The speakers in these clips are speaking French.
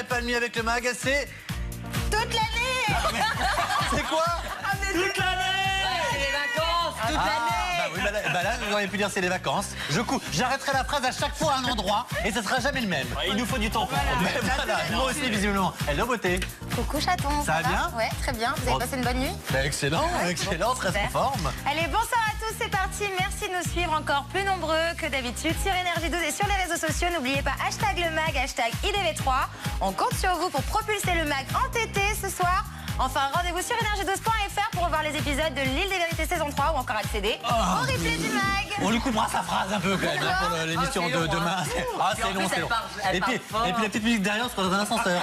épanoui avec le mag, c'est... Toute l'année. C'est quoi? Toute l'année. C'est les vacances, toute l'année. Là, vous auriez pu dire c'est les vacances. J'arrêterai la phrase à chaque fois à un endroit et ça sera jamais le même. Il nous faut du temps pour produire. Voilà, moi aussi visiblement. Hello beauté. Coucou chaton, Ça va bien? Ouais, très bien. Vous avez passé une bonne nuit? Excellent, excellent, très en forme. Allez, bonsoir à tous, c'est parti. Merci de nous suivre encore plus nombreux que d'habitude sur Énergie 12 et sur les réseaux sociaux. N'oubliez pas hashtag le mag, hashtag IDV3. On compte sur vous pour propulser le mag entêté ce soir. Enfin, rendez-vous sur énergie12.fr pour revoir les épisodes de l'île des vérités saison 3 ou encore accéder au replay du mag. On lui coupera sa phrase un peu quand même pour l'émission de demain. Ah, c'est long, c'est long. Et puis la petite musique derrière, on se croise dans un ascenseur.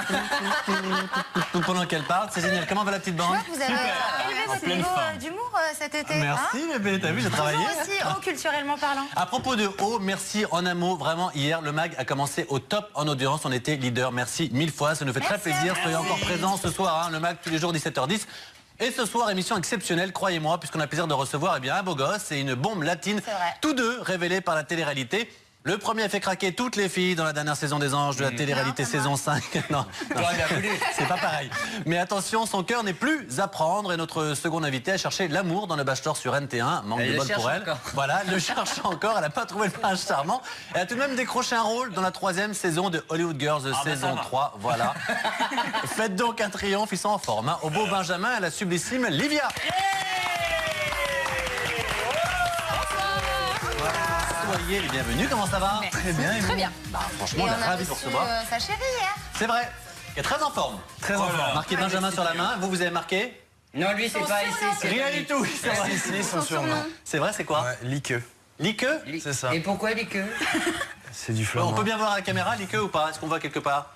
Pendant qu'elle parle, c'est génial. Comment va la petite Je bande? vois que vous avez élevé votre niveau d'humour cet été. Merci bébé, t'as vu, j'ai travaillé. Toujours aussi haut culturellement parlant. À propos de haut, merci en un mot, vraiment hier le mag a commencé au top en audience, on était leader, merci mille fois, ça nous fait très plaisir, soyez encore présents ce soir, hein, le mag tous les jours 17h10. Et ce soir, émission exceptionnelle, croyez-moi, puisqu'on a le plaisir de recevoir un beau gosse et une bombe latine, tous deux révélés par la télé-réalité. Le premier a fait craquer toutes les filles dans la dernière saison des Anges de la télé-réalité saison 5. Non, c'est pas pareil. Mais attention, son cœur n'est plus à prendre et notre seconde invitée a cherché l'amour dans le Bachelor sur NT1. Manque de bol pour elle. Voilà, elle le cherche encore, elle n'a pas trouvé le prince charmant. Elle a tout de même décroché un rôle dans la 3e saison de Hollywood Girls saison 3. Voilà. Faites donc un triomphe, ils sont en forme. Hein. Au beau Benjamin, à la sublissime Livia. Soyez les bienvenus, comment ça va? Très bien. Très bien. Bah, franchement, on est ravis de vous recevoir. Sa chérie hier. C'est vrai, il est très en forme. Très en forme. Marqué Benjamin sur la main, vous avez marqué? Non, lui, c'est pas ici. Rien du tout. C'est son surnom. C'est vrai, c'est quoi? Liqueux. Liqueux? C'est ça. Et pourquoi liqueux? C'est du flamand. On peut bien voir à la caméra, liqueux ou pas? Est-ce qu'on voit quelque part?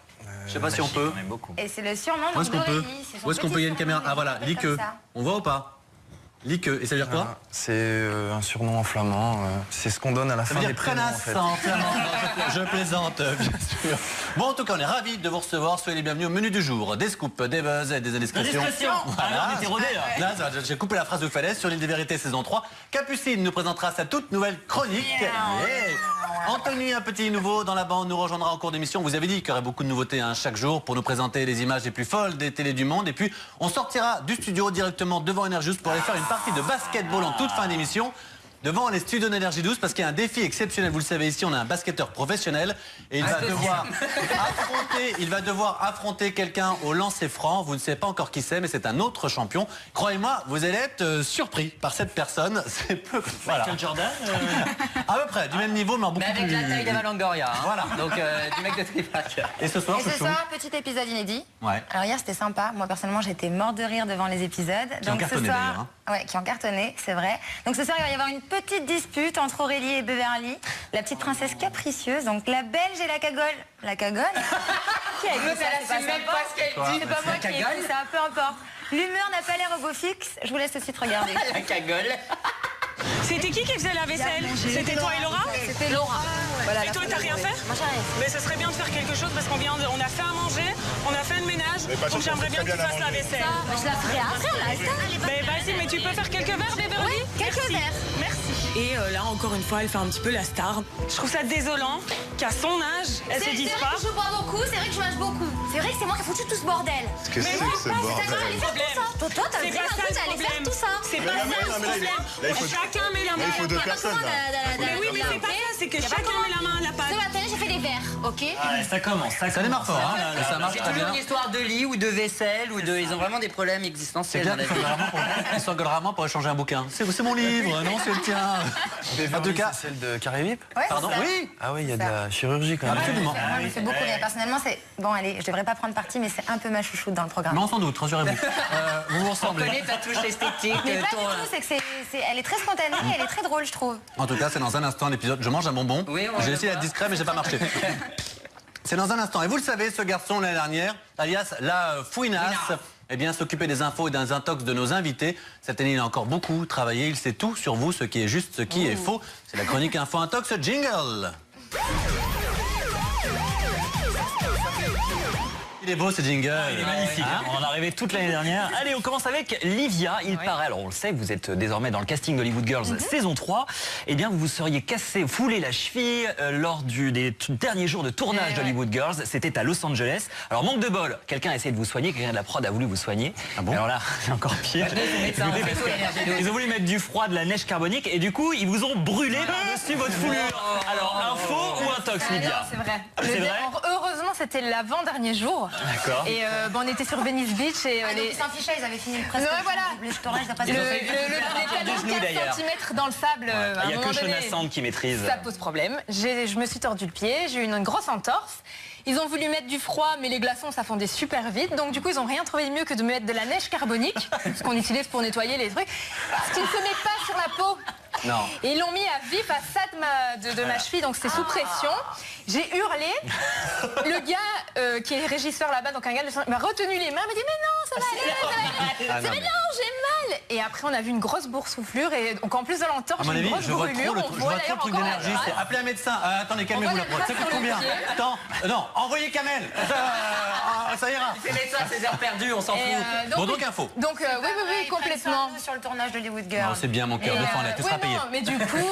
Je sais pas si on peut. Et c'est le surnom Où est-ce qu'on peut? d'Aurélie. Où est-ce qu'on peut? Il y a une caméra. Ah voilà, liqueux. On voit ou pas? Liqueux. Et ça veut dire quoi? C'est un surnom en flamand. C'est ce qu'on donne à la Ça fin veut des dire prénoms, en connasse fait. en flamand. Je plaisante, bien sûr. Bon, en tout cas, on est ravis de vous recevoir. Soyez les bienvenus au menu du jour. Des scoops, des buzz et des indiscrétions. Voilà, on était rodés là. Là, j'ai coupé la phrase de Falaise sur l'île des vérités saison 3. Capucine nous présentera sa toute nouvelle chronique. Anthony, un petit nouveau dans la bande, nous rejoindra en cours d'émission. Vous avez dit qu'il y aurait beaucoup de nouveautés chaque jour pour nous présenter les images les plus folles des télés du monde. Et puis, on sortira du studio directement devant Énergie pour aller faire une partie de basketball en toute fin d'émission. Devant les studios d'Énergie 12 parce qu'il y a un défi exceptionnel. Vous le savez, ici on a un basketteur professionnel et il va devoir affronter quelqu'un au lancer franc. Vous ne savez pas encore qui c'est, mais c'est un autre champion. Croyez-moi, vous allez être surpris par cette personne. C'est peu. Voilà. Michael Jordan. À peu près, du même niveau, mais en beaucoup Mais avec plus. la taille d'Eva Longoria. Hein. Voilà. Donc, du mec de Tripac. Et ce soir, Et ce soir, petit épisode inédit. Ouais. Alors hier, c'était sympa. Moi, personnellement, j'étais mort de rire devant les épisodes. Ont cartonné, ce d'ailleurs, soir, hein. ouais, qui ont cartonné, c'est vrai. Donc ce soir, il va y avoir une petite dispute entre Aurélie et Beverly, la petite princesse capricieuse. Donc la Belge et la cagole. La cagole. Qui a écrit ça? C'est pas même pas ce qu'elle dit. C'est pas moi qui ai écrit ça, peu importe. L'humeur n'a pas l'air au beau fixe. Je vous laisse tout de suite regarder. La cagole. C'était qui faisait la vaisselle? C'était toi et Laura? C'était Laura. Voilà, Et toi, t'as rien fait? Moi, j'ai rien fait. Mais ce serait bien de faire quelque chose parce qu'on a fait à manger, on a fait le ménage, donc j'aimerais bien que tu fasses la vaisselle. Je la ferai après, on la fait. Mais vas-y, mais tu peux faire quelques verres, Beverly? Quelques verres. Merci. Et là, encore une fois, elle fait un petit peu la star. Je trouve ça désolant qu'à son âge, elle se C'est dise vrai pas. que je bois beaucoup, c'est vrai que je mange beaucoup. C'est vrai que c'est moi qui ai foutu tout ce bordel. Qu'est-ce que c'est que ce bordel? Allez faire tout ça. Toi, t'as C'est dit pas un ça truc, le t'allais faire problème. tout ça. C'est pas ça le problème. Chacun met la main. il faut deux personnes, là. Mais oui, mais c'est pas ça, c'est que chacun met la main à la Ce pâte. matin, j'ai fait des verres, ok? Ça commence. Ça démarre fort, hein, là, ça marche C'est très toujours bien. une histoire de lit ou de vaisselle ou de. Ils ont vraiment des problèmes existentiels dans la vie. Ils s'engueulent rarement pour échanger un bouquin. C'est mon livre, non, c'est le tien. En tout cas, C'est celle de Carré Vip? Ouais, pardon, c'est ça. oui, Ah oui, il y a de la chirurgie quand même. absolument. Moi, elle me fait beaucoup rire. Personnellement, c'est. Bon, allez, je devrais pas prendre parti, mais c'est un peu ma chouchoute dans le programme. Mais on s'en doute, rassurez-vous. Vous vous On ressemblez. connaît ta touche esthétique. Mais pas du ton- tout, c'est que elle est très spontanée et elle est très drôle, je trouve. En tout cas, c'est dans un instant l'épisode. Je mange un bonbon. Oui, on J'ai le essayé voit. d'être discret, mais j'ai pas marché. C'est dans un instant. Et vous le savez, ce garçon l'année dernière, alias la fouinasse, eh bien, s'occuper des infos et des intox de nos invités. Cette année, il a encore beaucoup travaillé. Il sait tout sur vous, ce qui est juste, ce qui est faux. C'est la chronique Info Intox Jingle. Il est beau ce jingle. Il est magnifique, hein. On en est arrivé toute l'année dernière. Allez, on commence avec Livia. Il paraît, alors on le sait, vous êtes désormais dans le casting d'Hollywood Girls saison 3. Eh bien, vous vous seriez foulé la cheville lors des derniers jours de tournage d'Hollywood Girls. C'était à Los Angeles. Alors, manque de bol, quelqu'un a essayé de vous soigner, quelqu'un de la prod a voulu vous soigner. Ah bon? Alors là, c'est encore pire. Ils ont voulu mettre du froid, de la neige carbonique et du coup, ils vous ont brûlé par-dessus votre foulure. Alors, info ou intox, Livia? C'est vrai. C'est vrai? Heureusement, c'était l'avant-dernier jour. D'accord. Et on était sur Venice Beach et les Saint-Fichet, ils avaient fini presque. Ouais, voilà. Les tournages, ça passe. les de talons genoux, d'ailleurs. 4 cm dans le sable. Il n'y a que Shona Sand qui maîtrise. Ça pose problème. Je me suis tordu le pied, j'ai eu une grosse entorse. Ils ont voulu mettre du froid, mais les glaçons, ça fondait super vite. Donc, du coup, ils n'ont rien trouvé de mieux que de mettre de la neige carbonique, ce qu'on utilise pour nettoyer les trucs, ce qui ne se met pas sur la peau. Non. Et ils l'ont mis à vif à ça de ma cheville, donc c'était sous pression. J'ai hurlé. Le gars qui est régisseur là-bas, donc un gars, m'a retenu les mains, m'a dit mais non, ça va aller, ça va aller. Mais non, j'ai mal. Et après, on a vu une grosse boursouflure et donc en plus de l'entorse, À mon j'ai une avis, grosse je vois brûlure. trop le truc d'énergie. C'est appeler un médecin. Attendez, calmez-vous la prod. Ça coûte combien? Attends, non, envoyez Kamel. Ça ira. Les médecins, c'est heures perdues, on s'en fout. Bon, donc info. Donc oui, complètement. Sur le tournage d'Hollywood Girls. Non, c'est bien mon cœur, défends-la, tu seras payé. Mais du coup,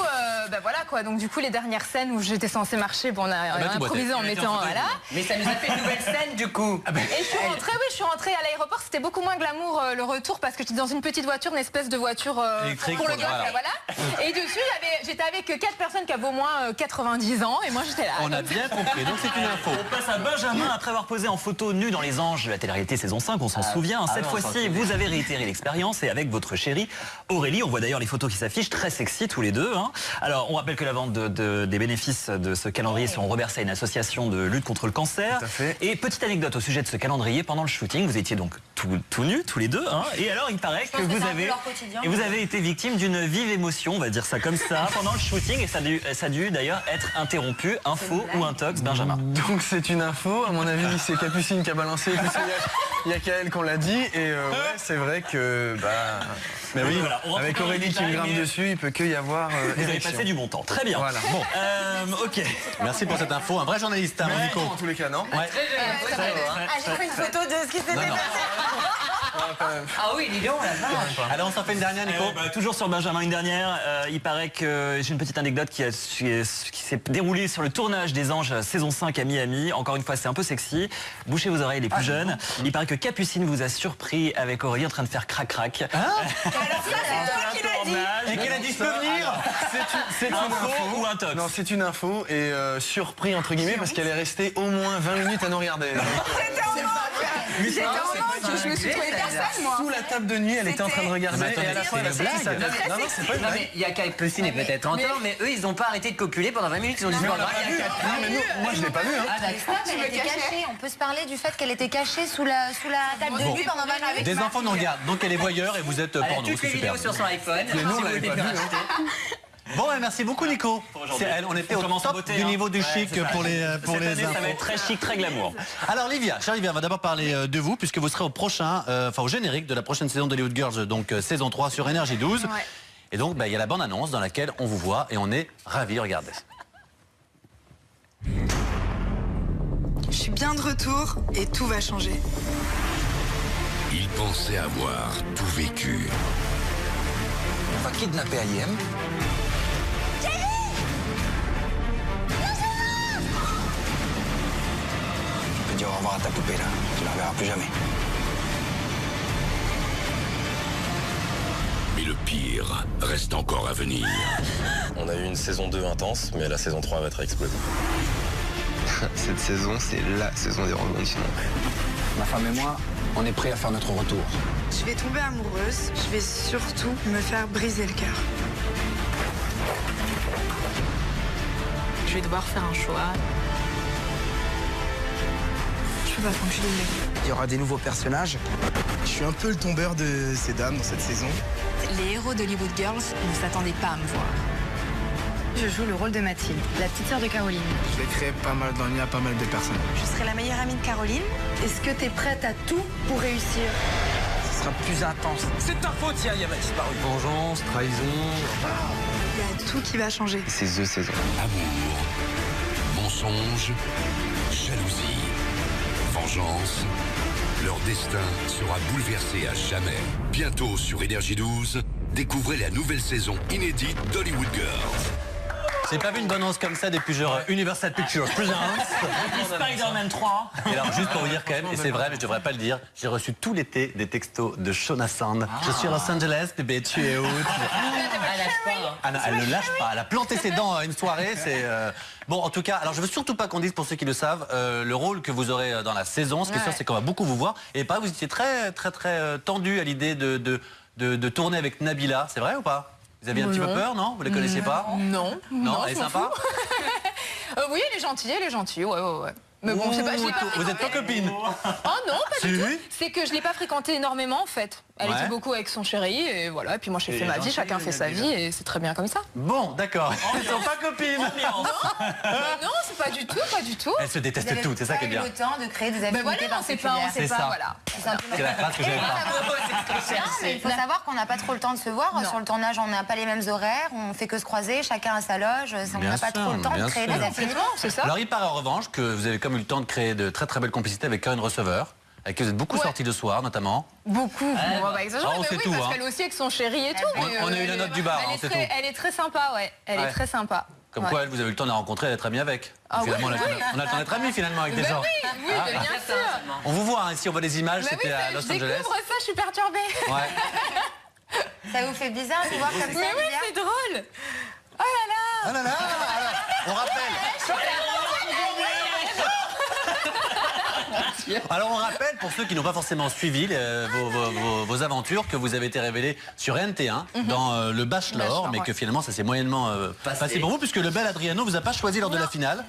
voilà quoi. Donc du coup, les dernières scènes où j'étais censée marcher, bon, on a tout improvisé en mettant, voilà. Mais ça nous a fait une nouvelle scène du coup. Et je suis rentrée à l'aéroport. C'était beaucoup moins glamour le retour parce que j'étais dans une petite voiture, une espèce de voiture électrique, pour le golf, voilà. voilà. Et dessus, j'étais avec 4 personnes qui avaient au moins 90 ans et moi j'étais là. On a bien compris, donc c'est une info. On passe à Benjamin après avoir posé en photo nu dans Les Anges de la télé-réalité saison 5, on s'en souvient. Cette fois-ci, vous avez réitéré l'expérience et avec votre chérie Aurélie, on voit d'ailleurs les photos qui s'affichent, très sexy tous les deux. Hein. Alors, on rappelle que la vente des bénéfices de ce calendrier seront reversés à une association de lutte contre le cancer. Tout à fait. Et petite anecdote au sujet de ce calendrier, pendant le shooting, vous étiez donc tout nus, tous les deux. Hein. Et alors, il paraît que vous avez été victime d'une vive émotion, on va dire ça comme ça, pendant le shooting. Et ça a dû d'ailleurs être interrompu. Info ou intox, Benjamin? Donc c'est une info, à mon avis c'est Capucine qui a balancé, il y a qu'à elle qu'on l'a dit, et ouais, c'est vrai que Mais oui, voilà. On rentre avec dans les Aurélie qui me détails, grimpe mais dessus, il peut que y avoir vous avez érection. passé du bon temps. Très bien. Voilà. Bon. Ok. Merci pour cette info. Un vrai journaliste, hein, Nico. En tous les cas, non? Ouais. J'ai pris une photo de ce qui s'était passé. Ah oui, dis donc, la vache. Allez, on s'en fait une dernière, Nico. Toujours sur Benjamin, une dernière. Il paraît que j'ai une petite anecdote qui s'est déroulée sur le tournage des Anges saison 5 à Miami. Encore une fois, c'est un peu sexy. Bouchez vos oreilles les plus jeunes. Il paraît que Capucine vous a surpris avec Aurélie en train de faire crac-crac. Et qu'elle a dit je peux venir. C'est une Info ou intox? Non, c'est une info, et surpris entre guillemets, parce qu'elle est restée au moins 20 minutes à nous regarder. J'étais en manque, je me suis trouvé personne, moi. Sous la table de nuit, elle était en train de regarder, Mais et à la fin, elle a c'est une sorti sa tête. Non, non, c'est pas une Non blague. mais il y a Capucine est peut-être en tort, mais eux ils n'ont pas arrêté de copuler pendant 20 minutes, ils ont dit Mais on l'a pas vu. Non, mais nous, moi je l'ai pas vu. Hein. Ah d'accord. Elle était cachée. On peut se parler du fait qu'elle était cachée sous la table de Bon. nuit pendant 20 minutes. Des enfants nous regardent, donc elle est voyeur et vous êtes Elle a porno, toutes c'est les super. vidéos sur son iPhone. Mais nous, Si on vous l'avait voulez pas faire vu. acheter. Bon, merci beaucoup, Nico. On était au commence en top beauté, du hein. niveau du Ouais, chic c'est ça. pour les Cette année, ça infos. va être très chic, très glamour. Alors Livia, chère Livia, on va d'abord parler de vous puisque vous serez au prochain, au générique de la prochaine saison d'Hollywood Girls, donc saison 3 sur Énergie 12. Ouais. Et donc il y a la bande-annonce dans laquelle on vous voit et on est ravis, regardez. Je suis bien de retour et tout va changer. Il pensait avoir tout vécu. On va kidnapper Ayem. Tu peux dire au revoir à ta poupée là, tu la reverras plus jamais. Mais le pire reste encore à venir. On a eu une saison 2 intense, mais la saison 3 va être explosive. Cette saison, c'est la saison des rebondissements. Ma femme et moi, on est prêts à faire notre retour. Je vais tomber amoureuse, je vais surtout me faire briser le cœur. Je vais devoir faire un choix. Je peux pas continuer. Il y aura des nouveaux personnages. Je suis un peu le tombeur de ces dames dans cette saison. Les héros d'Hollywood Girls ne s'attendaient pas à me voir. Je joue le rôle de Mathilde, la petite sœur de Caroline. Je vais créer pas mal d'ennuis à pas mal de personnes. Je serai la meilleure amie de Caroline. Est-ce que t'es prête à tout pour réussir? Ce sera plus intense. C'est ta faute, il y a ma disparu. Vengeance, trahison. Il y a tout qui va changer. C'est The Saison. Amour, mensonge, jalousie, vengeance. vengeance, leur destin sera bouleversé à jamais. Bientôt sur Énergie 12, découvrez la nouvelle saison inédite d'Hollywood Girls. J'ai pas vu une bande-annonce comme ça depuis genre Universal Pictures Presents. Spider-Man 3. Et alors juste pour vous dire quand même, et c'est vrai mais je devrais pas le dire, j'ai reçu tout l'été des textos de Shona Sand. Je suis à Los Angeles, bébé, tu es où? Ah non, elle ne lâche pas, elle a planté ses dents à une soirée, c'est... Bon en tout cas, alors je veux surtout pas qu'on dise pour ceux qui le savent, le rôle que vous aurez dans la saison, ce qui est sûr c'est qu'on va beaucoup vous voir. Et pas, vous étiez très tendu à l'idée de tourner avec Nabila, c'est vrai ou pas? Vous aviez un petit peu peur, non? Vous ne les connaissiez pas? Non. Non, elle est sympa? Oui, elle est gentille, ouais. Mais bon, je sais pas, je l'ai pas Vous êtes pas copine? Oh non, pas du tout. C'est que je l'ai pas fréquenté énormément en fait. Elle était beaucoup avec son chéri et voilà. Et puis moi j'ai fait ma vie, chacun fait sa vie et c'est très bien comme ça. Bon, d'accord. Ils sont pas copines. Non, c'est pas du tout. Elles se détestent toutes, c'est ça qui est bien. le temps de créer des affinités voilà, on sait pas, C'est ça. voilà. C'est la phrase que j'avais pas. Non, mais il faut savoir qu'on n'a pas trop le temps de se voir. Sur le tournage, on n'a pas les mêmes horaires, on fait que se croiser, chacun à sa loge. On n'a pas trop le temps de créer des affinités. C'est ça. Alors il paraît en revanche que vous avez comme eu le temps de créer de très très belles complicités avec Karen Receveur, avec qui vous êtes beaucoup sortis le soir notamment. Beaucoup, on va pas exagérer, on mais sait oui, tout, parce hein. qu'elle aussi avec son chéri et tout. On a eu la note du bar, c'est tout. Elle est très sympa, ouais. Elle est très sympa. Comme quoi, elle, vous avez eu le temps de la rencontrer et d'être amie avec. Finalement, on a le temps d'être amis finalement avec des gens. Oui, bien sûr. On vous voit, hein, ici on voit des images, c'était à Los Je Angeles. découvre ça, je suis perturbée. Ouais. Ça vous fait bizarre de voir comme ça? Mais oui, c'est drôle. Oh là là. Ah là là, alors, on rappelle. Alors on rappelle pour ceux qui n'ont pas forcément suivi vos aventures que vous avez été révélé sur NT1 dans Le Bachelor, mais que finalement ça s'est moyennement passé pour vous puisque le bel Adriano vous a pas choisi lors de la finale.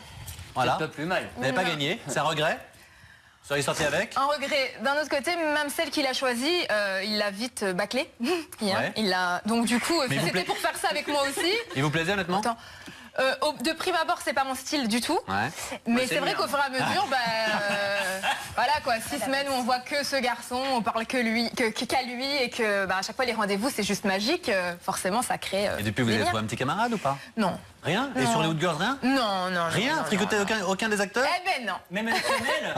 Voilà. C'est pas plus mal. Vous n'avez pas gagné, c'est un regret? Vous seriez sorti avec? Un regret. D'un autre côté, même celle qu'il a choisie, il l'a vite bâclée. Donc du coup, c'était pour faire ça avec moi aussi. Il vous plaisait honnêtement? Attends. De prime abord, c'est pas mon style du tout. Mais c'est vrai qu'au fur et à mesure, voilà quoi, 6 semaines où on voit que ce garçon, on parle qu'à lui et que à chaque fois les rendez-vous c'est juste magique. Forcément, ça crée. Et depuis, vous avez trouvé un petit camarade ou pas? Non. Rien? Et sur les Wood Girls, rien? Non. Rien? Tricoté aucun des acteurs? Eh ben non. Même avec Kamel?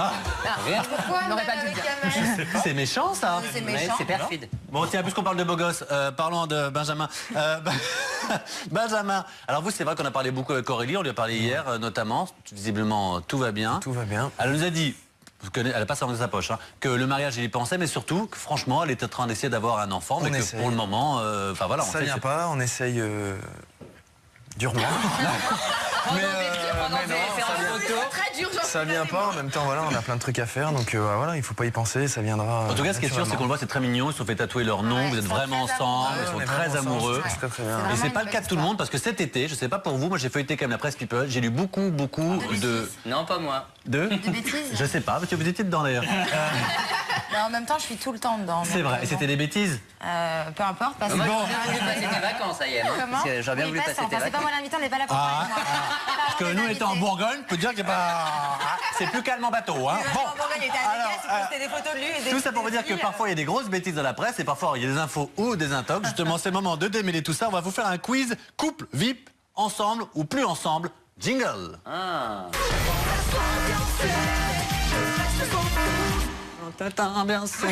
Rien? Pourquoi on n'aurait pas dû le dire. C'est méchant ça. C'est méchant. C'est perfide. Bon tiens, puisqu'on parle de beaux gosses, parlons de Benjamin. Benjamin, alors vous c'est vrai qu'on a parlé beaucoup avec Aurélie, on lui a parlé hier notamment, visiblement tout va bien. Tout va bien. Elle nous a dit, elle n'a pas ça dans sa poche, hein, que le mariage elle y pensait, mais surtout que franchement elle était en train d'essayer d'avoir un enfant, mais que pour le moment, enfin voilà. Ça vient pas, on essaye durement. Ça vient pas, en même temps voilà, on a plein de trucs à faire, donc voilà, il faut pas y penser, ça viendra. En tout cas, ce qui est sûr, c'est qu'on le voit, c'est très mignon, ils se sont fait tatouer leur nom, vous êtes vraiment ensemble, ils sont très amoureux. Très bien. Et c'est pas le cas de tout le monde, parce que cet été, je sais pas pour vous, moi j'ai feuilleté quand même la presse People, j'ai lu beaucoup de... Non, pas moi. De bêtises? Je sais pas, parce que vous étiez dedans d'ailleurs. Mais en même temps, je suis tout le temps dedans. C'est vrai, et c'était des bêtises? Peu importe, parce que... Moi, j'aurais bien voulu passer tes vacances, ça y est. Comment? J'aurais bien voulu passer tes C'est pas vacances. moi l'invité, on n'est pas là pour parler de moi. Parce que nous, étant en Bourgogne, je peux dire que c'est pas... C'est plus calme en bateau, hein. Bon, il était à Vegas, il postait des photos de lui et des... Tout ça pour vous dire que parfois il y a des grosses bêtises dans la presse et parfois il y a des infos ou des intox. Justement, c'est le moment de démêler tout ça. On va vous faire un quiz couple VIP, ensemble ou plus ensemble. Jingle. Bien sûr.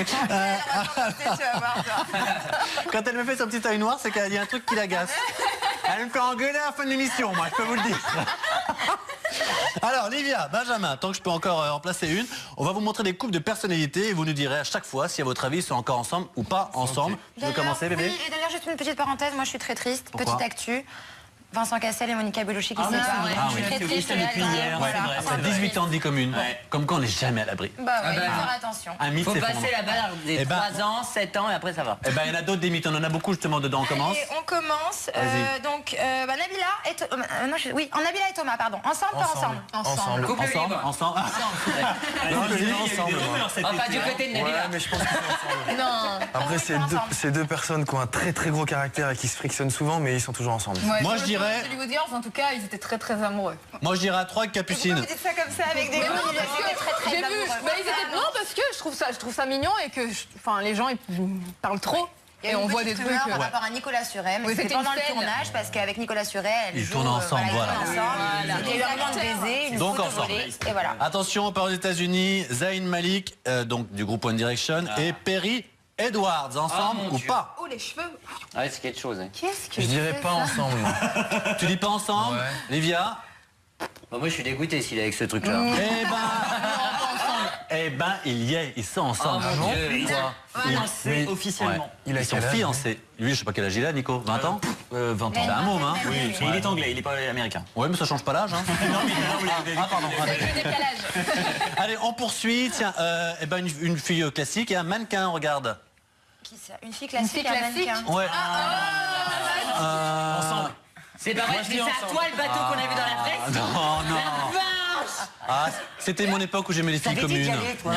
Quand elle me fait son petit œil noir, c'est qu'il y a un truc qui l'agace. Elle me fait engueuler à la fin de l'émission, moi, je peux vous le dire. Alors, Livia, Benjamin, tant que je peux encore en placer une, on va vous montrer des couples de personnalités et vous nous direz à chaque fois si, à votre avis, ils sont encore ensemble ou pas ensemble. Tu veux commencer, bébé? Oui, et d'ailleurs, juste une petite parenthèse, moi je suis très triste. Pourquoi? Petite actu. Vincent Cassel et Monica Bellucci qui se séparent. Ah oui, Je suis très triste. depuis hier, Ouais, c'est vrai. 18 ans de vie commune. Comme quoi on n'est jamais à l'abri. Bah ouais, faire attention. Un mythe, Faut c'est passer fondamental. la barre des 3 ans, 7 ans et après ça va. Eh ben, il y en a d'autres des mythes, on en a beaucoup justement dedans. On commence. Et on commence. Vas-y. Donc, Nabila et Nabila et Thomas, pardon. Ensemble, pas ensemble? Ensemble. Couple Ensemble, libre. ensemble. Non, je dis ensemble. Enfin, du côté de Nabila. Ouais, mais je pense qu'ils sont ensemble. Non. Après, Ensemble. c'est deux personnes qui ont un très très gros caractère et qui se frictionnent souvent, mais ils sont toujours ensemble. Moi, je dirais- Hollywood Girls, en tout cas, ils étaient très amoureux. Moi je dirais à 3 Capucine. Vous dites ça comme ça avec des Mais mots, non, ils parce étaient que très j'ai vu. amoureux. Non, parce que je trouve ça mignon et que, les gens ils parlent trop. Et on voit des trucs. Par rapport à Nicolas Suret, mais c'était pendant le tournage, parce qu'avec Nicolas Suret, ils tournent ensemble, voilà. Il y a eu un moment de baiser, une photo volée, et voilà. Attention, on part aux États-Unis. Zayn Malik, donc du groupe One Direction, et Perry Edwards, ensemble ou pas? Oh, les cheveux. Ah ouais, c'est quelque chose. Qu'est-ce que Je dirais pas ensemble. Tu dis pas ensemble? Ouais. Livia? Bah, moi, je suis dégoûté s'il est avec ce truc-là. Eh ben, ils sont ensemble. Oh, mon Dieu. Fiancés officiellement. Il a Ils sont quel âge, fiancés. Lui, je sais pas quel âge il a, Nico. 20 ans? 20 ans. C'est un môme, hein? Oui, mais il est anglais, il est pas américain. Ouais, mais ça change pas l'âge, hein? Ah, pardon. C'est le décalage. Allez, on poursuit. Tiens, eh ben, une fille classique et un mannequin, regarde. Qui ça? Une fille classique, Une fille un classique. mannequin. Ouais. Ensemble. C'est pas vrai, mais c'est à toi le bateau qu'on a vu dans la presse. Non, non. Ah, c'était mon époque où j'aimais les filles communes. Ouais.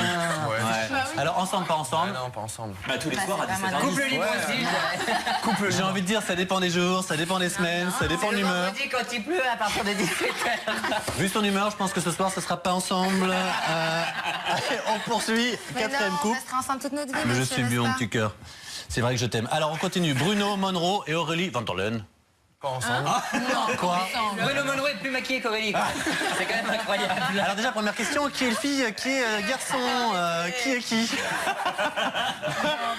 Alors, ensemble, pas ensemble? Ah non, pas ensemble. Bah, tous les soirs à 17h. Couple libre aussi. J'ai envie de dire, ça dépend des jours, ça dépend des semaines, ça dépend de l'humeur. Vendredi quand il pleut à partir de 17h. Vu son humeur, je pense que ce soir, ce sera pas ensemble. Allez, on poursuit. Quatrième On couple. restera ensemble toute notre vie. Mais je monsieur, suis bu n'est-ce en pas? petit cœur. C'est vrai que je t'aime. Alors, on continue. Bruno Monroe et Aurélie Van der Leyen. Pas ensemble. Quoi? Bruno Monroe est plus maquillé qu'Aurélie. C'est quand même incroyable. Alors déjà, première question, qui est le fille, qui est garçon, qui est qui?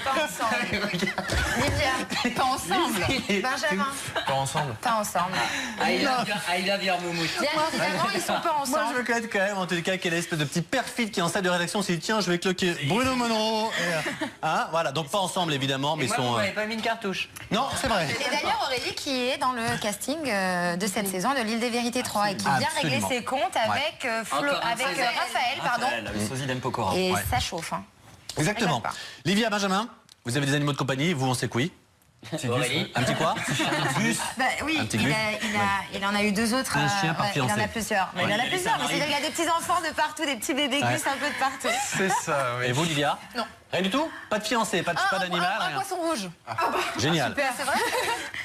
Pas ensemble. Livia. Pas ensemble. Benjamin. Pas ensemble. Pas ensemble. I love your moumouche. Bien évidemment, ils sont pas Moi, je ensemble. veux connaître quand même, en tout cas, quelle espèce de petit perfide qui est en salle de rédaction s'il dit tiens, je vais cloquer Bruno Monroe. Hein, voilà, donc pas ensemble évidemment, mais Et moi, ils vous sont. m'avez pas mis une cartouche. Non, c'est vrai. Et d'ailleurs, Aurélie qui est dans le casting de cette saison de l'île des Vérités 3 et qui vient régler Absolument. ses comptes avec, Encore un avec Césaire. Raphaël, pardon. Le sosie d'M. Pokora. Et Ouais. ça chauffe. Hein. Exactement. Rigole pas. Livia, Benjamin, vous avez des animaux de compagnie, vous, on sait que oui. Aurélie. Un petit quoi? Bah, oui, Un petit il, gus. il en a eu 2 autres. Un chien par il en fiancé. a plusieurs. Mais il en a plusieurs. Mais c'est-à-dire qu'il y a des petits enfants de partout, des petits bébés gus un peu de partout. C'est ça, oui. Et vous, Livia? Non. Rien du tout? Pas de fiancé, pas d'animal, Un rien. poisson rouge. Génial. C'est vrai?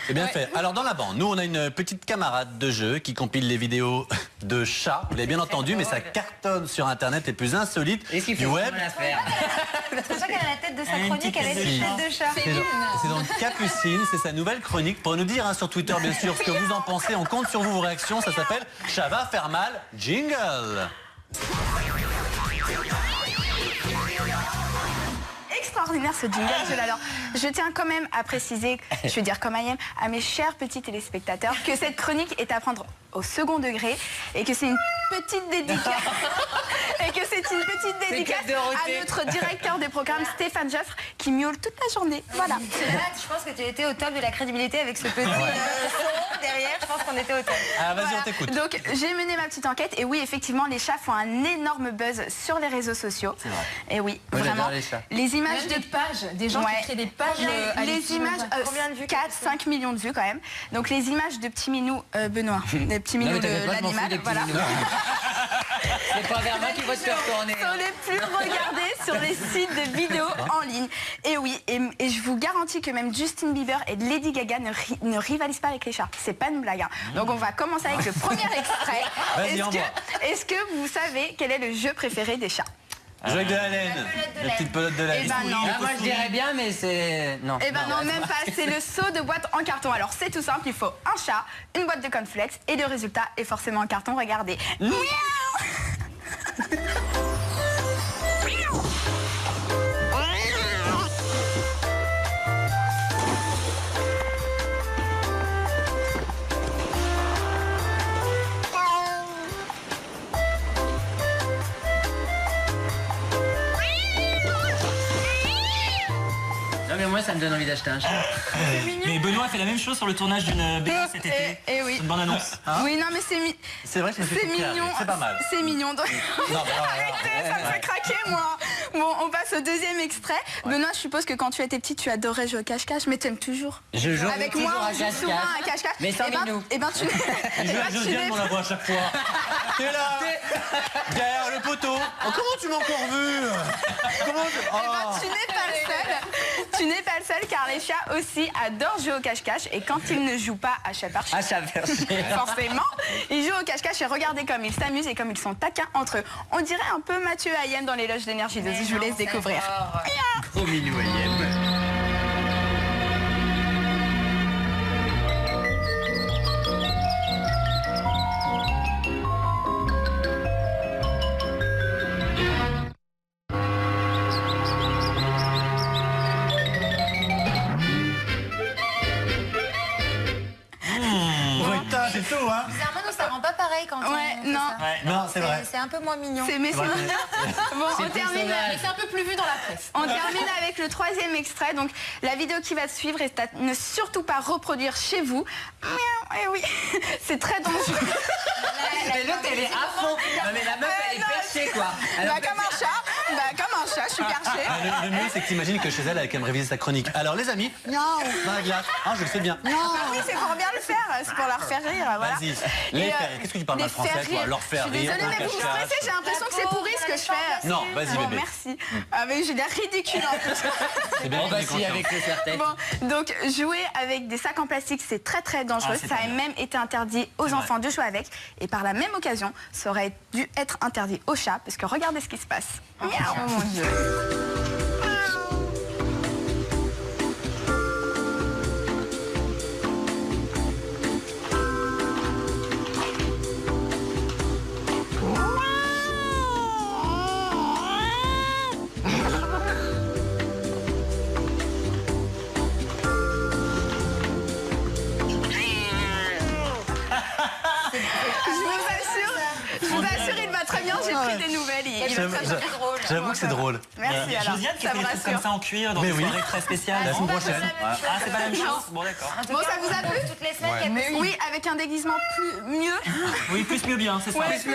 C'est bien fait. Alors dans la bande, nous on a une petite camarade de jeu qui compile les vidéos de chats. Vous l'avez bien entendu, mais ça cartonne sur internet les plus insolites Et ce qu'il du faut web. la faire. C'est ça qu'elle a la tête de sa chronique, elle a tête une de tête de chat. C'est donc Capucine, c'est sa nouvelle chronique. Pour nous dire hein, sur Twitter bien sûr ce que vous en pensez, on compte sur vous, vos réactions. Ça s'appelle Chat va faire mal, jingle. Extraordinaire ce jingle, je l'adore. Je tiens quand même à préciser, je veux dire comme I am, à mes chers petits téléspectateurs, que cette chronique est à prendre au second degré et que c'est une petite dédicace Cap de Dorothée. à notre directeur des programmes Stéphane Joffre qui miaule toute la journée. Voilà. Je pense que tu étais au top de la crédibilité avec ce petit son derrière. Je pense qu'on était au top. Ah, vas-y, Voilà. on t'écoute. Donc j'ai mené ma petite enquête et oui, effectivement, les chats font un énorme buzz sur les réseaux sociaux. Et oui, Moi, vraiment. j'adore les chats. Les images Même de des pages, des gens Ouais. qui créent des pages. les images, Combien de vues 4-5 millions de vues quand même. Donc les images de petits minous, Benoît, des petits minous mais de t'inquiète pas, je m'en fous l'animal, des petits voilà. minous. C'est pas vers moi qu'il faut te faire tourner. Sont les plus regardés sur les sites de vidéos en ligne. Et oui, et je vous garantis que même Justin Bieber et Lady Gaga ne rivalisent pas avec les chats. C'est pas une blague. Hein. Donc on va commencer avec le premier extrait. Vas-y, envoie. Est-ce que vous savez quel est le jeu préféré des chats? Jouer avec de la laine. La petite pelote de laine. Eh ben non. Ah, moi je dirais bien, mais c'est. Non. Eh ben non, même pas. C'est le seau de boîte en carton. Alors c'est tout simple, il faut un chat, une boîte de cornflakes et le résultat est forcément en carton. Regardez. Miaou. Non, mais moi ça me donne envie d'acheter un chat. Mais Benoît a fait la même chose sur le tournage d'une BD cet été. Eh oui. Une bande annonce. Oui, non, mais C'est vrai que je me suis c'est fait mignon. C'est pas mal. C'est mignon. Donc... Non, mais Arrêtez, ça me fait craquer, moi. Bon, on passe au deuxième extrait. Benoît, je suppose que quand tu étais petit, tu adorais jouer au cache-cache, mais t'aimes toujours. Je joue Avec toujours moi, à on joue souvent à cache-cache. cache-cache. Mais sans Eh ben, minou. eh ben, tu Josiane, on la voit à chaque fois. T'es là, derrière le poteau. Oh, comment tu m'as encore vu? Comment Eh ben, tu n'es pas le seul. Tu n'es pas le seul car les chats aussi adorent jouer au cache-cache et quand ils ne jouent pas à chat perché, forcément, ils jouent au cache-cache et regardez comme ils s'amusent et comme ils sont taquins entre eux. On dirait un peu Mathieu Hayem dans les loges d'énergie 2. Je vous laisse découvrir. Gros minou, Ayem. c'est tout, hein. Bizarrement, nous, ça rend pas pareil quand on fait non. ça. Non, c'est vrai. C'est un peu moins mignon. C'est mais c'est bon, on termine. Mais c'est un peu plus vu dans la presse. On termine avec le 3e extrait. Donc, la vidéo qui va suivre est à ne surtout pas reproduire chez vous. Miaou, eh oui, c'est très dangereux. Mais l'autre, elle est à fond. Non, mais la meuf, elle est perchée, quoi. Comme un chat, je suis perchée. Le mieux, c'est que t'imagines que chez elle, elle a quand même révisé sa chronique. Alors, les amis, dans la glace. Ah, je le sais bien. Ah oui, c'est pour bien le faire, c'est pour leur faire rire, voilà. Vas-y, les faire rire. Qu'est-ce que tu parles mal français, toi? Leur faire rire. Je suis désolée, mais vous me stressez, j'ai l'impression que c'est pourri ce que je fais. Non, vas-y, bébé. Merci. Ah, mais j'ai l'air ridicule en plus. C'est bien, vas-y avec le serre-tête. Bon, donc jouer avec des sacs en plastique, c'est très très dangereux. Ça a même été interdit aux enfants de jouer avec. Et par la même occasion, ça aurait dû être interdit aux chats, parce que regardez ce qui se passe. Oh mon Dieu. Je vous assure, il va très bien, j'ai pris des nouvelles. Il va très drôle. J'avoue que c'est drôle. Merci alors. Josiane qui fait des trucs comme ça en cuir dans une soirée très spéciale. La semaine prochaine. Ah, c'est pas la même chose. Bon, d'accord. Bon, ça vous a plu? Toutes les semaines, Oui, avec un déguisement mieux. Oui, plus mieux bien, c'est ça. Avec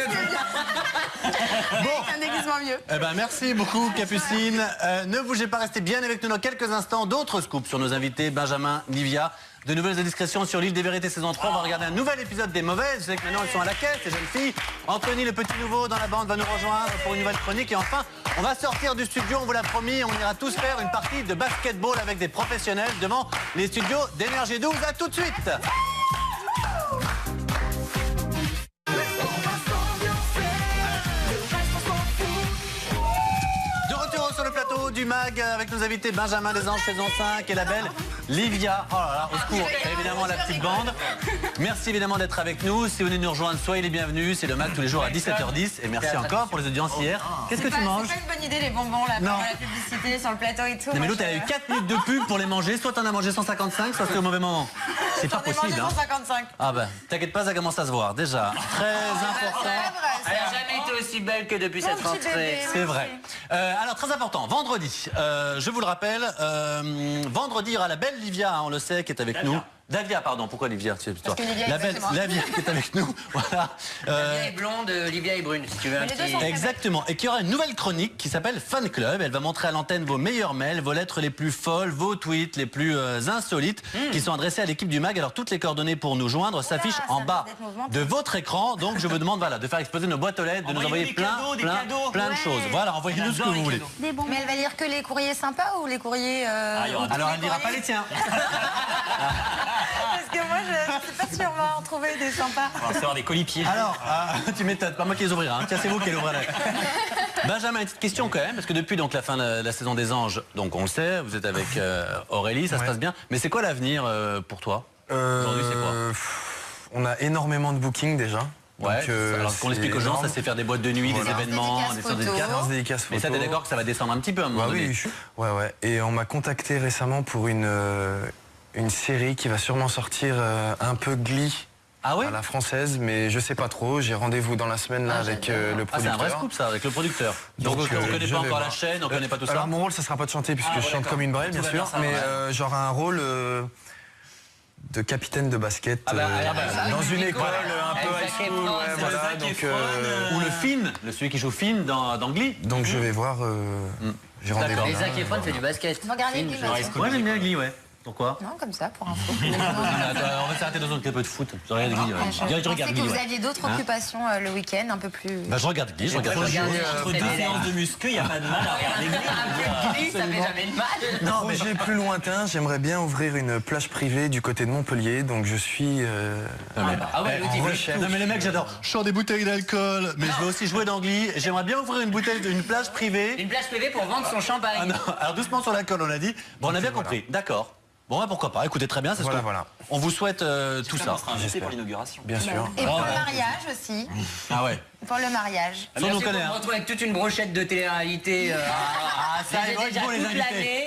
un déguisement mieux. Eh ben, merci beaucoup, Capucine. Ne bougez pas, restez bien avec nous dans quelques instants. D'autres scoops sur nos invités, Benjamin, Livia. De nouvelles indiscrétions sur l'île des vérités saison 3. On va regarder un nouvel épisode des Mauvaises. Vous savez que maintenant elles sont à la caisse, les jeunes filles. Anthony, le petit nouveau dans la bande, va nous rejoindre pour une nouvelle chronique. Et enfin, on va sortir du studio, on vous l'a promis. On ira tous faire une partie de basketball avec des professionnels devant les studios d'Énergie 12. À tout de suite. De retour sur le plateau du MAG avec nos invités Benjamin Desanges, saison 5 et la belle Livia. Oh là là, au secours, évidemment la petite bande. Merci évidemment d'être avec nous. Si vous venez nous rejoindre, soyez les bienvenus. C'est le MAG tous les jours à 17h10. Et merci encore pour les audiences hier. Qu'est-ce que tu manges? C'est pas une bonne idée les bonbons là, pendant la publicité sur le plateau et tout. Non mais l'autre elle a eu 4 minutes de pub pour les manger. Soit t'en as mangé 155, soit c'est au mauvais moment. C'est pas possible. Hein. 155. Ah ben, t'inquiète pas, ça commence à se voir. Déjà, très important. Elle n'a jamais été aussi belle que depuis cette rentrée. C'est vrai. Alors très important, vendredi, je vous le rappelle, vendredi il y aura la belle Livia, hein, on le sait, qui est avec nous. Davia, pardon, pourquoi Livia? Parce que Livia, la belle Livia qui est avec nous. Voilà. Livia est blonde, Livia est brune, si tu veux. Exactement. Et qu'il y aura une nouvelle chronique qui s'appelle Fan Club. Elle va montrer à l'antenne vos meilleurs mails, vos lettres les plus folles, vos tweets les plus insolites qui sont adressés à l'équipe du MAG. Alors toutes les coordonnées pour nous joindre s'affichent en bas de votre écran. Donc je vous demande voilà, de faire exploser nos boîtes aux lettres, de nous envoyer plein de choses. Voilà, envoyez-nous ce que vous voulez. Mais elle va lire que les courriers sympas ou les courriers... Alors elle ne dira pas les tiens. Parce que moi, je ne sais pas si on va en trouver des sympas. On va recevoir des colis pieds. Alors, tu m'étonnes, pas moi qui les ouvrirai. Hein. Tiens, c'est vous qui les ouvrirez. Benjamin, une petite question quand même, parce que depuis donc, la fin de la saison des Anges, donc on le sait, vous êtes avec Aurélie, ça se passe bien. Mais c'est quoi l'avenir pour toi? Aujourd'hui, c'est quoi? On a énormément de bookings déjà. Ouais, donc, alors qu'on explique aux gens, ça c'est faire des boîtes de nuit, des événements, des dédicaces. Mais ça, t'es d'accord que ça va descendre un petit peu à un moment donné? Oui, ouais. Et on m'a contacté récemment pour une série qui va sûrement sortir un peu Glee à la française, mais je sais pas trop. J'ai rendez-vous dans la semaine là avec le producteur. C'est un vrai scoop ça, avec le producteur. Donc on connaît pas encore la chaîne, on connaît pas tout ça. Alors mon rôle, ça sera pas de chanter puisque je chante comme une brêle, bien sûr, mais j'aurai un rôle de capitaine de basket dans une école un peu high school, voilà, donc ou le Finn, celui qui joue Finn dans Glee. Donc je vais voir. J'ai rendez-vous. Et Zac Efron fait du basket. On va regarder Glee. Ouais, j'aime bien Glee, ouais. Pourquoi? Non, comme ça, pour info. On va s'arrêter dans un peu de foot. Je regarde Glee. Je pensais que vous aviez d'autres occupations le week-end, un peu plus... Bah, je regarde Glee, je regarde Glee. Entre deux séances de muscu, il n'y a pas de mal à regarder Glee. Ça fait jamais de mal. Non, projet plus lointain, j'aimerais bien ouvrir une plage privée du côté de Montpellier, donc je suis Non mais les mecs, j'adore. Je sors des bouteilles d'alcool, mais je vais aussi jouer dans Glee. J'aimerais bien ouvrir une plage privée. Une plage privée pour vendre son champagne. Ah non, alors doucement sur l'alcool, on a dit. Bon, on a bien compris, d'accord. Bon, bah, pourquoi pas, écoutez, très bien, c'est ce on vous souhaite tout ça. J'espère pour l'inauguration. Bien sûr. Et pour le mariage aussi. Ah ouais. Pour le mariage. Ça, on connaît. On se retrouve avec toute une brochette de télé-réalité. Ça, j'ai déjà toute l'année.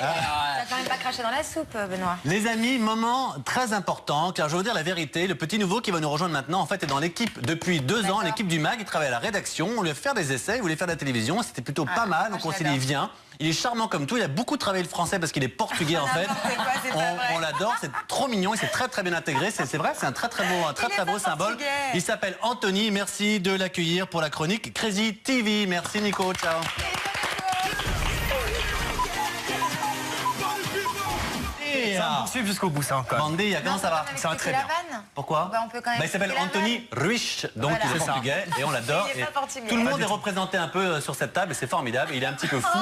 quand même pas cracher dans la soupe, Benoît. Les amis, moment très important, car je vais vous dire la vérité, le petit nouveau qui va nous rejoindre maintenant, en fait, est dans l'équipe depuis 2 ans, l'équipe du MAG, il travaille à la rédaction, on lui a fait faire des essais, il voulait faire de la télévision, c'était plutôt pas mal, donc on s'est dit, il vient. Il est charmant comme tout, il a beaucoup travaillé le français parce qu'il est portugais en fait. On l'adore, c'est trop mignon, il s'est très bien intégré, c'est vrai, c'est un très beau symbole. Il s'appelle Anthony, merci de l'accueillir pour la chronique Crazy TV. Merci Nico, ciao. Ça va me poursuivre jusqu'au bout, ça encore. Mandia, comment ça va? Ça va très bien. Pourquoi? On peut quand même il s'appelle Anthony Ruiz, donc il est portugais et on l'adore. Tout le monde est représenté un peu sur cette table et c'est formidable. Il est un petit peu fou.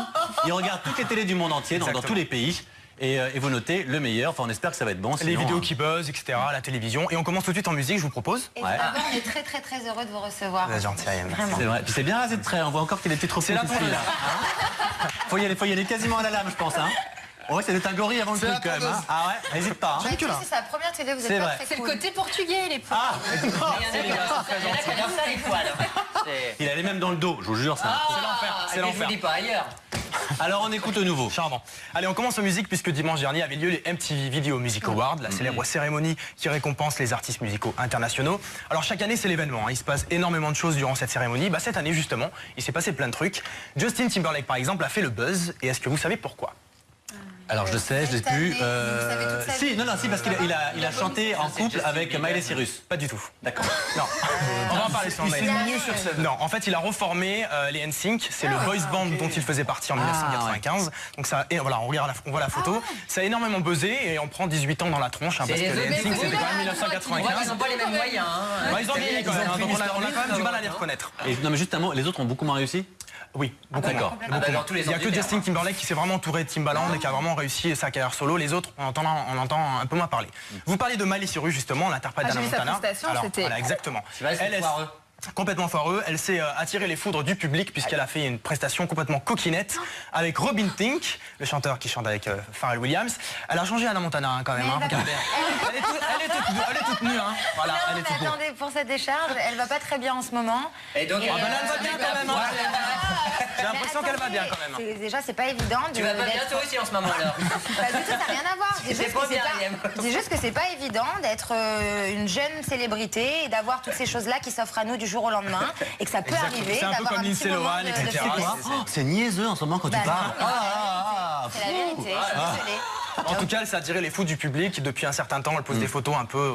Il regarde toutes les télés du monde entier, dans tous les pays. Et vous notez le meilleur, enfin on espère que ça va être bon. Sinon, les vidéos qui buzzent, etc., la télévision. Et on commence tout de suite en musique, je vous propose. Et d'abord, on est très heureux de vous recevoir. C'est gentil, c'est vrai. Puis c'est bien rasé de trait, on voit encore qu'il y a des petits trophées. C'est là. Faut y aller quasiment à la lame, je pense. Hein. Ouais, c'est un gorille avant le truc quand même. Hein. Ah ouais, n'hésite pas. Hein. C'est sa première télé, vous êtes pas très C'est le côté portugais, les poils. Il a les mêmes dans le dos, je vous jure. C'est l'enfer. Je vous dis pas ailleurs. Alors on écoute au nouveau. Charmant. Allez, on commence en musique puisque dimanche dernier avait lieu les MTV Video Music Awards, la célèbre cérémonie qui récompense les artistes musicaux internationaux. Alors chaque année c'est l'événement, hein. Il se passe énormément de choses durant cette cérémonie. Cette année justement, il s'est passé plein de trucs. Justin Timberlake par exemple a fait le buzz et est-ce que vous savez pourquoi? Alors je sais, je l'ai plus. Si, non, parce qu'il a chanté en couple avec Miley Cyrus. Pas du tout. D'accord. Non. On va en parler sur Miley. Non, en fait, il a reformé les NSYNC. C'est le boys band dont il faisait partie en 1995. Donc ça, et voilà, on voit la photo. Ça a énormément buzzé et on prend 18 ans dans la tronche parce que les NSYNC c'était quand même 1995. Ils n'ont pas les mêmes moyens. Ils ont vieilli quand même. Donc on a quand même du mal à les reconnaître. Non, mais juste un mot, les autres ont beaucoup moins réussi. Oui, d'accord. Il n'y a que Justin Timberlake qui s'est vraiment entouré de Timbaland et qui a vraiment réussi sa carrière solo. Les autres, on entend un peu moins parler. Vous parlez de Miley Cyrus justement, l'interprète d'Hannah Montana. Alors, voilà, exactement. Complètement foireux. Elle s'est attiré les foudres du public puisqu'elle a fait une prestation complètement coquinette avec Robin Thicke, le chanteur qui chante avec Pharrell Williams. Elle a changé Hannah Montana quand même. Elle est toute nue. Hein. Voilà, elle est toute nue. Attendez, pour cette décharge, elle va pas très bien en ce moment. Et donc, elle va bien quand même. J'ai l'impression qu'elle va bien quand même. Déjà, c'est pas évident. Tu vas pas bien toi aussi en ce moment alors. Pas du tout, ça n'a rien à voir. C'est juste que c'est pas évident d'être une jeune célébrité et d'avoir toutes ces choses-là qui s'offrent à nous du jour au lendemain et que ça peut arriver. C'est un peu comme Lindsay Lohan, etc. C'est niaiseux en ce moment quand tu parles. C'est la vérité, je suis désolée. En tout cas, elle s'est attiré les fous du public. Depuis un certain temps, elle pose des photos un peu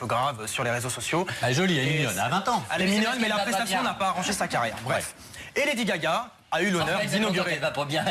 graves sur les réseaux sociaux. Elle est jolie, elle est mignonne, à 20 ans. Elle est mignonne, mais la prestation n'a pas arrangé sa carrière. Bref. Et Lady Gaga a eu l'honneur d'inaugurer... Elle va pas bien,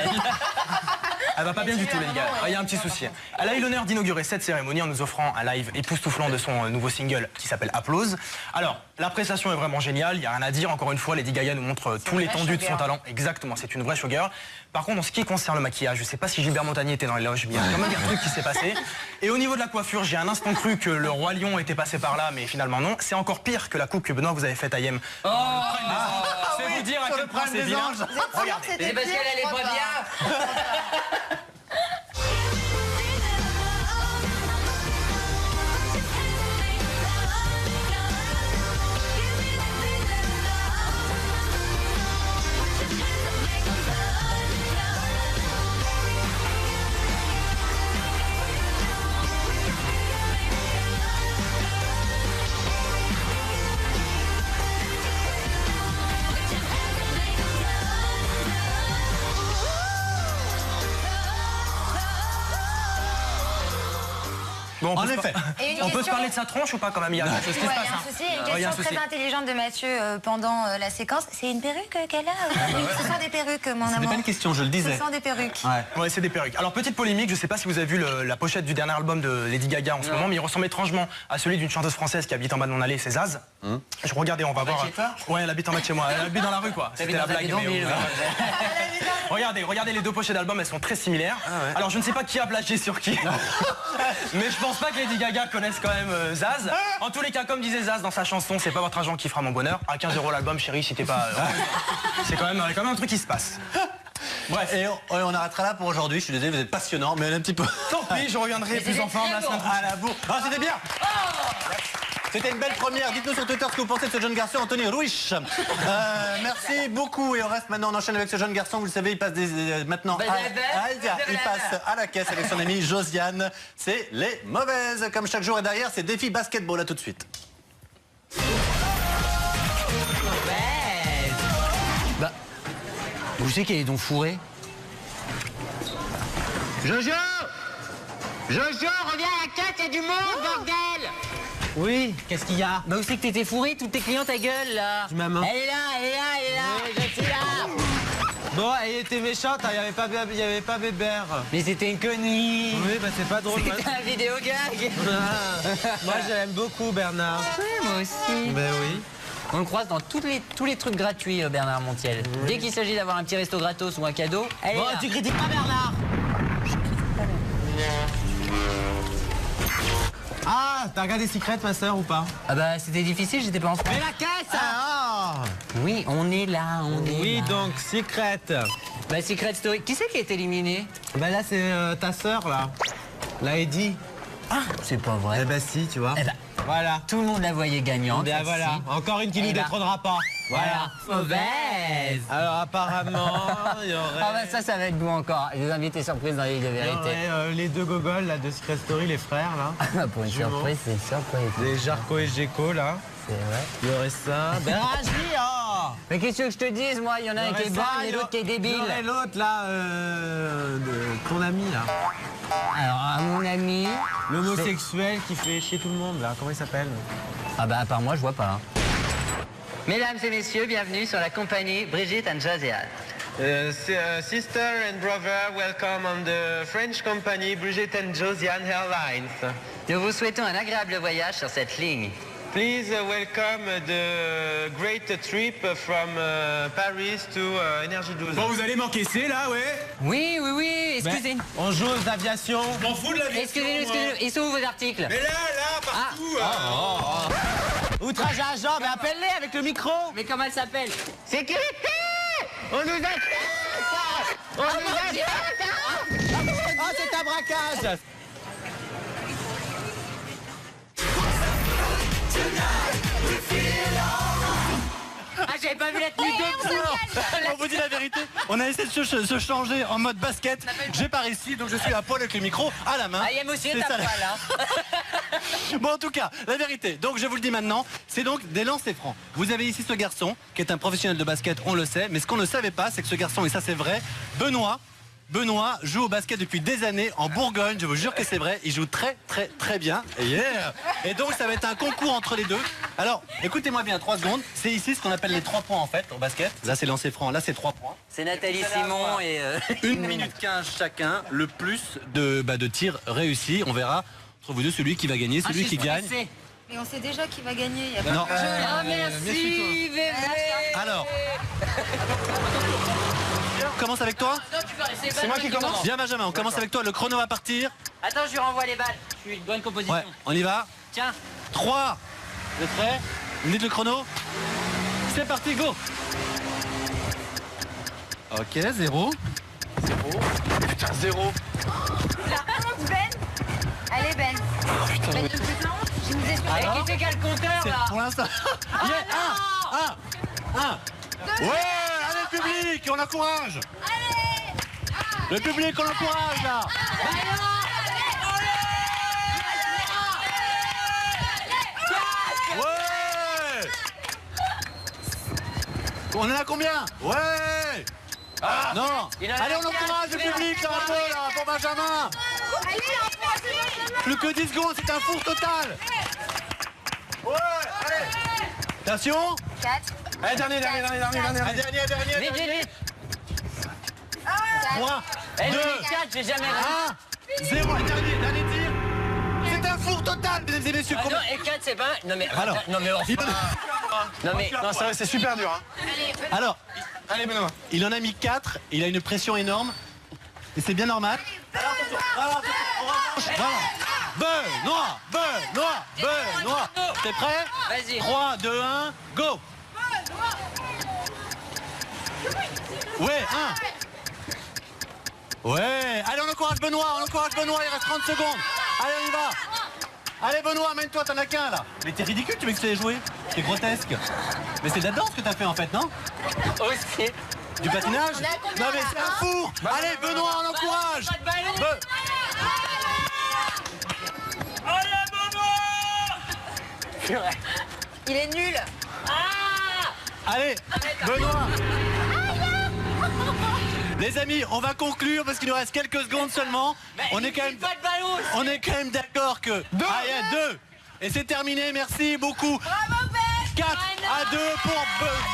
Elle va pas bien du tout, Lady Gaga. Il y a un petit souci. Elle a eu l'honneur d'inaugurer cette cérémonie en nous offrant un live époustouflant de son nouveau single qui s'appelle Applause. Alors, la prestation est vraiment géniale, il n'y a rien à dire. Encore une fois, Lady Gaga nous montre tout l'étendue de son talent. Exactement, c'est une vraie showgirl. Par contre, en ce qui concerne le maquillage, je ne sais pas si Gilbert Montagnier était dans les loges, mais il y a quand même un truc qui s'est passé. Et au niveau de la coiffure, j'ai un instant cru que le roi lion était passé par là, mais finalement non. C'est encore pire que la coupe que Benoît vous avez faite à Yem. C'est vous dire à quel point c'est vilain. Regardez. C'est parce qu'elle allait pas bien. Bon, on peut se parler de sa tronche ou pas quand même? Il y a quelque chose qui se passe. Une question très intelligente de Mathieu pendant la séquence. C'est une perruque qu'elle a? Ce sont des perruques, mon amour. Ce n'est pas une question, je le disais. Ce sont des perruques. Ouais, c'est des perruques. Alors, petite polémique, je ne sais pas si vous avez vu la pochette du dernier album de Lady Gaga en ce moment, mais il ressemble étrangement à celui d'une chanteuse française qui habite en bas de mon allée, c'est Zaz. Je regardais, on va voir. Ouais, elle habite en bas de chez moi. Elle habite dans la rue, quoi. C'était la blague. Regardez les deux pochettes d'album, elles sont très similaires. Alors, je ne sais pas qui a plagié sur qui, mais je pense pas que Lady Gaga connaisse quand même Zaz. En tous les cas, comme disait Zaz dans sa chanson, c'est pas votre argent qui fera mon bonheur. À 15 € l'album, chérie, si t'es pas... c'est quand même un truc qui se passe. Bref. Et on arrêtera là pour aujourd'hui. Je suis désolé, vous êtes passionnant, mais un petit peu... Tant pis, je reviendrai plus en forme la semaine prochaine. À la bourre. Ah, c'était bien. C'était une belle première. Dites-nous sur Twitter ce que vous pensez de ce jeune garçon, Anthony Ruiz. Merci beaucoup. Et on reste maintenant, on enchaîne avec ce jeune garçon. Vous le savez, il passe maintenant il passe à la caisse avec son ami Josiane. C'est les mauvaises. Comme chaque jour et derrière, c'est défi basketball. À tout de suite. Bah, où c'est qu'elle est donc fourrée? Jojo! Jojo, reviens à la caisse, il y a du monde, bordel! Oui, qu'est-ce qu'il y a? Bah où c'est que t'étais fourré? Toutes tes clients ta gueule là. Je m'amène. Elle est là, elle est là, elle est là. Oui, je suis là. Bon, elle était méchante, il n'y avait pas Bébert. Mais c'était une connerie. Oui, bah c'est pas drôle. C'était un vidéo gag. Moi, je l'aime beaucoup, Bernard. Oui, moi aussi. Ben oui. On le croise dans tous les trucs gratuits, Bernard Montiel. Oui. Dès qu'il s'agit d'avoir un petit resto gratos ou un cadeau, elle est là. Tu critiques pas Bernard. Ah, t'as regardé Secret, ma soeur, ou pas? Ah bah c'était difficile, j'étais pas en France. Mais la caisse! Ah. Oui, on est là, on est là. Oui, donc, Secret. Bah Secret Story. Qui c'est qui est éliminé? Bah là, c'est ta soeur, là. La Eddie. Ah, c'est pas vrai. Eh bah si, tu vois. Eh bah, voilà. Tout le monde la voyait gagnante. Et voilà, encore une qui nous détrônera pas. Voilà. Mauvaise. Alors apparemment, il y aurait... Ah bah ça va être bon encore. Les invités surprises dans l'île de vérité. Il y aurait les deux gogoles là, de Secret Story, les frères là. Pour une surprise, c'est une surprise. Les Jarko et Geko là. C'est vrai. Il y aurait ça. Ben Raji, oh. Mais qu'est-ce que je te dise, moi? Il y en a un qui est bon et l'autre qui est débile. Il y aurait l'autre là, ton ami là. Alors, à mon ami... L'homosexuel qui fait chier tout le monde là, comment il s'appelle? Ah bah à part moi, je vois pas. Mesdames et messieurs, bienvenue sur la compagnie Brigitte and Josiane. Sister and brother, welcome on the French company Brigitte and Josiane Airlines. Nous vous souhaitons un agréable voyage sur cette ligne. Please welcome the great trip from Paris to Énergie 12. Bon, vous allez m'encaisser là, ouais? Oui, excusez. Ben, on joue aux aviations. Je m'en fous de l'aviation. Excusez-nous. Ils sont où vos articles? Mais là, partout. Outrage à agent, mais appelle-les avec le micro. Mais comment elle s'appelle? Sécurité! On nous attaque! On nous attaque! Oh, c'est un braquage! Ah, j'avais pas vu la tenue On vous dit la vérité, on a essayé de se changer en mode basket. J'ai pas réussi, donc je suis à poil avec le micro à la main. Ah, il y a aussi ta poil, hein. Bon, en tout cas, la vérité, donc je vous le dis maintenant, c'est donc des lancers francs. Vous avez ici ce garçon, qui est un professionnel de basket, on le sait, mais ce qu'on ne savait pas, c'est que ce garçon, et ça c'est vrai, Benoît joue au basket depuis des années en Bourgogne, je vous jure que c'est vrai, il joue très bien. Yeah. Et donc ça va être un concours entre les deux. Alors, écoutez-moi bien, 3 secondes, c'est ici ce qu'on appelle les 3 points en fait au basket. Là c'est lancé franc, là c'est 3 points. C'est Nathalie Simon et... 1 minute 15 chacun, le plus de tirs réussis. On verra entre vous deux celui qui va gagner, celui qui gagne. Mais on sait déjà qui va gagner. Il y a Non. pas de jeu, là. Oh, merci, bébé. Alors, on commence avec toi. C'est moi qui commence. Viens Benjamin, on commence avec toi, le chrono va partir. Attends, je lui renvoie les balles. Je suis une bonne composition. Ouais, on y va. Tiens. 3. Vous êtes prêts? Vous dites le chrono. C'est parti, go. Ok, 0. Putain, 0. La honte, Ben. Allez, Ben. Putain, Ben, mais... je vous ai fait. Alors, qui c'est qui a le compteur, là? Pour l'instant. Ah, 1. Ouais, allez le public, on encourage. allez. Le public, on encourage là. Ouais. On en a combien? Ouais. Non. Allez, on encourage le public là un peu là pour Benjamin. Plus que 10 secondes, c'est un four total. Ouais, allez. Attention. 4. Allez, dernier. Dernier. 3, 2, 4, j'ai jamais 1, 0, dernier tir. C'est un four total, mesdames et messieurs. Non, et 4, c'est pas... Non, mais... Alors, non, mais... Non, ça va, c'est super dur. Hein. Alors, Allez, Benoît. il en a mis 4, il a une pression énorme. Et c'est bien normal. Benoît. T'es prêt? Vas-y. 3, 2, 1, go. Ouais, 1. Ouais, allez, on encourage Benoît, il reste 30 secondes. Allez, on y va. Allez Benoît, amène-toi, t'en as qu'un là. Mais t'es ridicule, tu veux que je te l'ai joué. C'est grotesque. Mais c'est de la danse que t'as fait en fait, non? Aussi. Du patinage? Non mais c'est un four. Allez Benoît, on encourage. Il est nul. Allez, Benoît. Les amis, on va conclure parce qu'il nous reste quelques secondes seulement. On est quand même d'accord que... il y a 2. Et c'est terminé, merci beaucoup. Bravo, 4-2 pour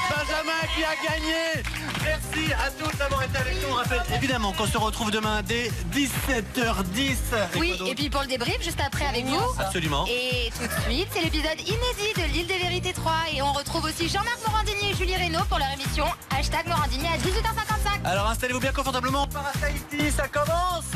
Benjamin qui a gagné. Merci à tous d'avoir été avec nous. On rappelle évidemment qu'on se retrouve demain dès 17h10. Oui, et puis pour le débrief, juste après avec vous. Absolument. Et tout de suite, c'est l'épisode inédit de l'île des vérités 3. Et on retrouve aussi Jean-Marc Morandini et Julie Reynaud pour leur émission #Morandini à 18h55. Alors installez-vous bien confortablement. Parasite, ça commence.